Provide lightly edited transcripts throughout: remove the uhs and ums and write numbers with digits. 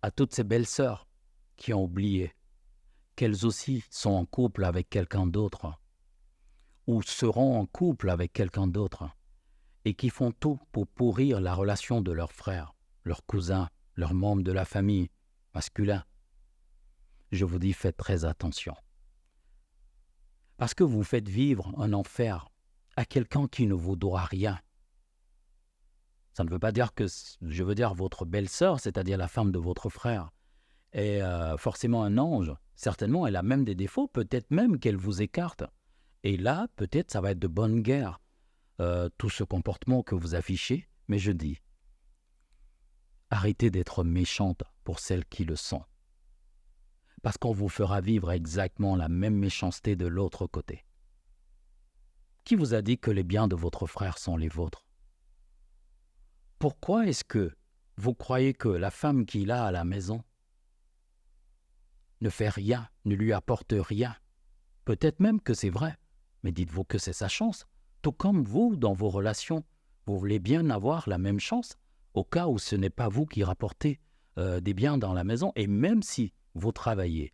À toutes ces belles sœurs qui ont oublié qu'elles aussi sont en couple avec quelqu'un d'autre ou seront en couple avec quelqu'un d'autre et qui font tout pour pourrir la relation de leurs frères, leurs cousins, leurs membres de la famille masculin, je vous dis faites très attention. Parce que vous faites vivre un enfer à quelqu'un qui ne vous doit rien. Ça ne veut pas dire que, je veux dire, votre belle-sœur, c'est-à-dire la femme de votre frère, est forcément un ange. Certainement, elle a même des défauts, peut-être même qu'elle vous écarte. Et là, peut-être, ça va être de bonne guerre, tout ce comportement que vous affichez. Mais je dis, arrêtez d'être méchante pour celles qui le sont. Parce qu'on vous fera vivre exactement la même méchanceté de l'autre côté. Qui vous a dit que les biens de votre frère sont les vôtres? Pourquoi est-ce que vous croyez que la femme qu'il a à la maison ne fait rien, ne lui apporte rien? Peut-être même que c'est vrai, mais dites-vous que c'est sa chance. Tout comme vous, dans vos relations, vous voulez bien avoir la même chance, au cas où ce n'est pas vous qui rapportez des biens dans la maison, et même si vous travaillez.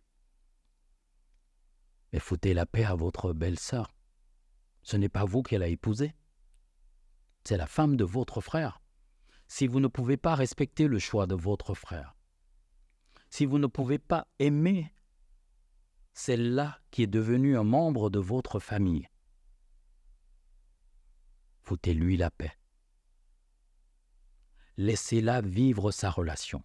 Mais foutez la paix à votre belle-sœur. Ce n'est pas vous qu'elle a épousée, c'est la femme de votre frère. Si vous ne pouvez pas respecter le choix de votre frère, si vous ne pouvez pas aimer celle-là qui est devenue un membre de votre famille, foutez-lui la paix. Laissez-la vivre sa relation.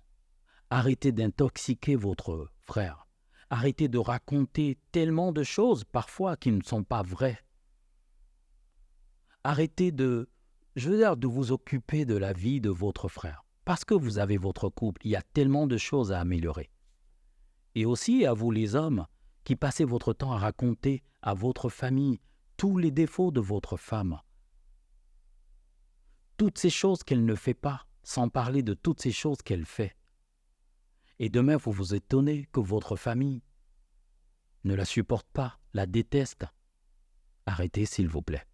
Arrêtez d'intoxiquer votre frère. Arrêtez de raconter tellement de choses parfois qui ne sont pas vraies. Arrêtez de vous occuper de la vie de votre frère. Parce que vous avez votre couple, il y a tellement de choses à améliorer. Et aussi à vous les hommes qui passez votre temps à raconter à votre famille tous les défauts de votre femme. Toutes ces choses qu'elle ne fait pas, sans parler de toutes ces choses qu'elle fait. Et demain, vous vous étonnez que votre famille ne la supporte pas, la déteste. Arrêtez, s'il vous plaît.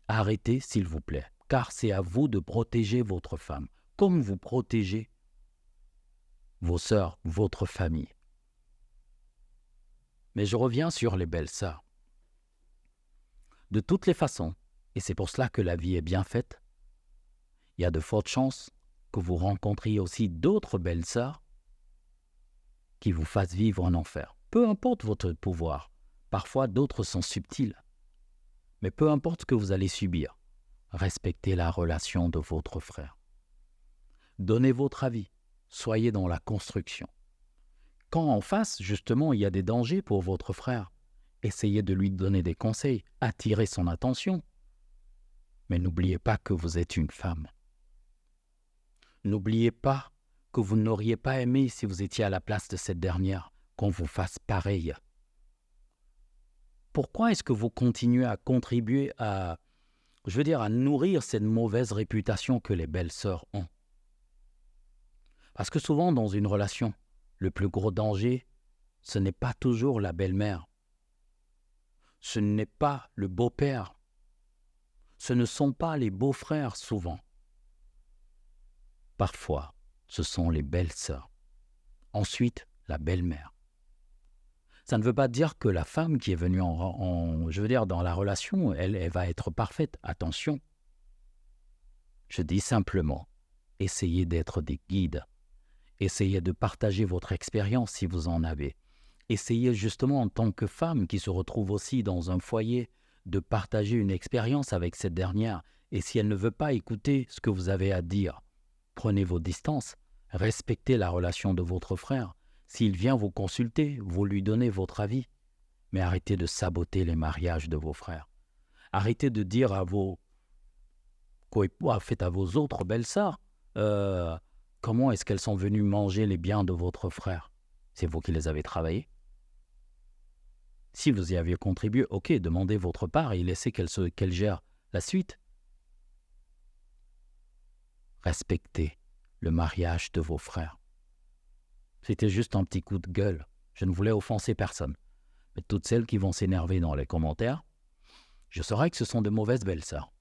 Arrêtez, s'il vous plaît, car c'est à vous de protéger votre femme, comme vous protégez vos sœurs, votre famille. Mais je reviens sur les belles sœurs. De toutes les façons, et c'est pour cela que la vie est bien faite, il y a de fortes chances que vous rencontriez aussi d'autres belles sœurs qui vous fassent vivre un enfer. Peu importe votre pouvoir, parfois d'autres sont subtils, mais peu importe ce que vous allez subir, respectez la relation de votre frère. Donnez votre avis, soyez dans la construction. Quand en face, justement, il y a des dangers pour votre frère, essayez de lui donner des conseils, attirez son attention. Mais n'oubliez pas que vous êtes une femme. N'oubliez pas que vous n'auriez pas aimé, si vous étiez à la place de cette dernière, qu'on vous fasse pareil. Pourquoi est-ce que vous continuez à contribuer à nourrir cette mauvaise réputation que les belles sœurs ont? Parce que souvent, dans une relation, le plus gros danger, ce n'est pas toujours la belle-mère. Ce n'est pas le beau-père. Ce ne sont pas les beaux-frères souvent. Parfois, ce sont les belles-sœurs. Ensuite, la belle-mère. Ça ne veut pas dire que la femme qui est venue dans la relation, elle va être parfaite. Attention. Je dis simplement, essayez d'être des guides. Essayez de partager votre expérience si vous en avez. Essayez justement en tant que femme qui se retrouve aussi dans un foyer de partager une expérience avec cette dernière. Et si elle ne veut pas écouter ce que vous avez à dire, prenez vos distances, respectez la relation de votre frère. S'il vient vous consulter, vous lui donnez votre avis. Mais arrêtez de saboter les mariages de vos frères. Arrêtez de dire à vos autres belles-sœurs, comment est-ce qu'elles sont venues manger les biens de votre frère? C'est vous qui les avez travaillés. Si vous y aviez contribué, ok, demandez votre part et laissez qu'elle gère la suite. Respectez le mariage de vos frères. C'était juste un petit coup de gueule. Je ne voulais offenser personne. Mais toutes celles qui vont s'énerver dans les commentaires, je saurai que ce sont de mauvaises belles-sœurs.